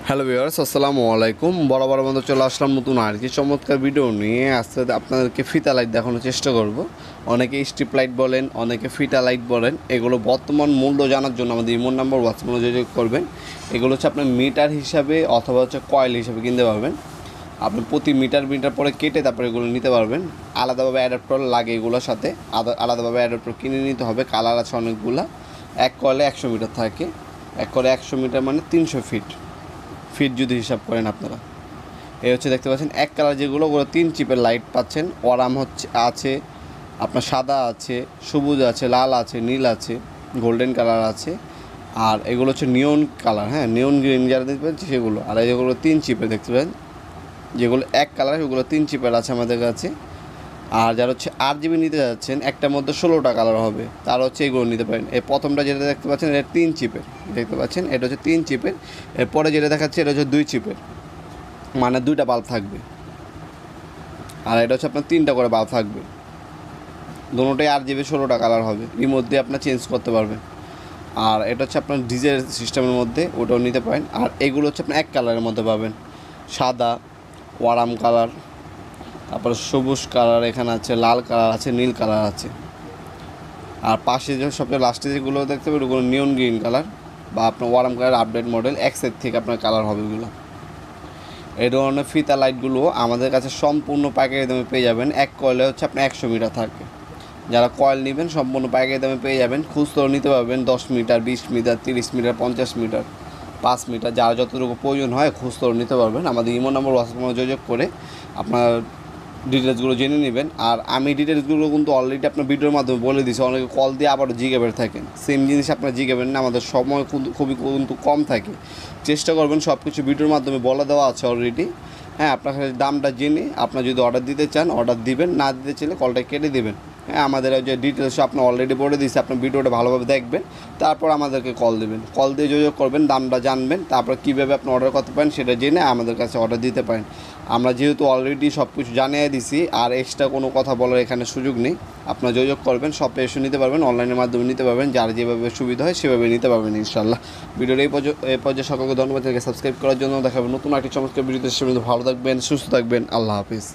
Hello viewers, আসসালামু আলাইকুম। বরাবর মতো চলে আসলাম নতুন আর কি চমৎকার ভিডিও নিয়ে। আজকে আপনাদেরকে ফিতা লাইট দেখানোর চেষ্টা করব। অনেকে স্ট্রিপ লাইট বলেন, অনেকে ফিতা লাইট বলেন। এগুলো বর্তমান মূল্য জানার জন্য আমাদের ইমোন নাম্বার হোয়াটসঅ্যাপে যোগাযোগ করবেন। এগুলো হচ্ছে আপনার মিটার হিসাবে অথবা হচ্ছে কয়েল হিসাবে কিনতে পারবেন। আপনি প্রতি মিটার পরে কেটে তারপরে এগুলো নিতে পারবেন। আলাদাভাবে অ্যাডাপ্টার লাগে এগুলোর সাথে, আলাদাভাবে অ্যাডাপ্টার কিনে নিতে হবে। কালার আছে অনেকগুলা। এক কয়েলে 100 মিটার থাকে। এক কয়েলে 100 মিটার মানে 300 ফিট যদি হিসাব করেন আপনারা। এই হচ্ছে দেখতে পাচ্ছেন এক কালার যেগুলো, ওগুলো 3 চিপের লাইট পাচ্ছেন। ওরাম হচ্ছে আছে, আপনার সাদা আছে, সবুজ আছে, লাল আছে, নীল আছে, গোল্ডেন কালার আছে। আর এগুলো হচ্ছে নিয়ন কালার, হ্যাঁ, নিয়ন গ্রিন যারা দেখতে পাচ্ছেন সেগুলো। আর যেগুলো 3 চিপের দেখতে পাচ্ছেন, যেগুলো এক কালার সেগুলো 3 চিপের আছে আমাদের কাছে। আর যারা হচ্ছে 8 জিবি নিতে যাচ্ছেন, একটার মধ্যে 16টা কালার হবে, তারা হচ্ছে এগুলো নিতে পারেন। এই প্রথমটা যেটা দেখতে পাচ্ছেন এটা 3 চিপের, দেখতে পাচ্ছেন এটা হচ্ছে 3 চিপের। এরপরে যেটা দেখাচ্ছে এটা হচ্ছে 2 চিপের, মানে 2টা বাল্ব থাকবে। আর এটা হচ্ছে আপনার 3টা করে বাল্ব থাকবে। দুটোটাই 8 জিবি, 16টা কালার হবে। রিমোট দিয়ে আপনার চেঞ্জ করতে পারবেন। আর এটা হচ্ছে আপনার ডিজে সিস্টেমের মধ্যে, ওটাও নিতে পারেন। আর এগুলো হচ্ছে আপনার এক কালারের মধ্যে পাবেন, সাদা, ওয়ারাম কালার, তারপরে সবুজ কালার, এখানে আছে লাল কালার আছে, নীল কালার আছে। আর পাশে যে সবচেয়ে লাস্টে যেগুলো দেখতে পাবেন ওগুলো নিয়ন গ্রিন কালার বা আপনার ওয়ারাম কালার আপডেট মডেল, এক্সের থেকে আপনার কালার হবে ওগুলো। এই ধরনের ফিতা লাইটগুলো আমাদের কাছে সম্পূর্ণ পাইকারি দামে পেয়ে যাবেন। এক কয়েলে হচ্ছে আপনার 100 মিটার থাকে। যারা কয়েল নেবেন সম্পূর্ণ পাইকারি দামে পেয়ে যাবেন। খুচরো নিতে পারবেন 10 metre, 20 metre, 30 metre, 50 metre, 5 metre, যার যতটুকু প্রয়োজন হয় খুচরো নিতে পারবেন। আমাদের ইমো নাম্বার হোয়াটসঅ্যাপে যোগাযোগ করে আপনার ডিটেলসগুলো জেনে নেবেন। আর আমি ডিটেলসগুলো কিন্তু অলরেডি আপনার ভিডিওর মাধ্যমে বলে দিয়েছি। অনেকে কল দিয়ে আবারও জিজ্ঞাবেন থাকেন, সেম জিনিস আপনারা জিজ্ঞাবেন না। আমাদের সময় খুবই কিন্তু কম থাকে। চেষ্টা করবেন সব কিছু ভিডিওর মাধ্যমে বলে দেওয়া আছে অলরেডি। হ্যাঁ, আপনার কাছে দামটা জেনে আপনার যদি অর্ডার দিতে চান অর্ডার দিবেন, না দিতে চাইলে কলটা কেটে দেবেন। হ্যাঁ, আমাদের যে ডিটেলস আপনার অলরেডি বলে দিয়েছি, আপনার ভিডিওটা ভালোভাবে দেখবেন, তারপর আমাদেরকে কল দেবেন। কল দিয়ে যোগাযোগ করবেন, দামটা জানবেন, তারপর কীভাবে আপনি অর্ডার করতে পারেন সেটা জেনে আমাদের কাছে অর্ডার দিতে পারেন। আমরা যেহেতু অলরেডি সব কিছু জানিয়ে দিছি, আর এক্সট্রা কোনো কথা বলার এখানে সুযোগ নেই। আপনারা যোগাযোগ করবেন, সব এসে নিতে পারবেন, অনলাইনের মাধ্যমে নিতে পারবেন, যার যেভাবে সুবিধা হয় সেভাবে নিতে পারবেন ইনশাল্লাহ। ভিডিওর এই পর্যায়ে সকলকে ধন্যবাদ। সাবস্ক্রাইব করার জন্য দেখাবেন নতুন একটি চমৎকার ভিডিওতে। সে ভালো থাকবেন, সুস্থ থাকবেন। আল্লাহ হাফিজ।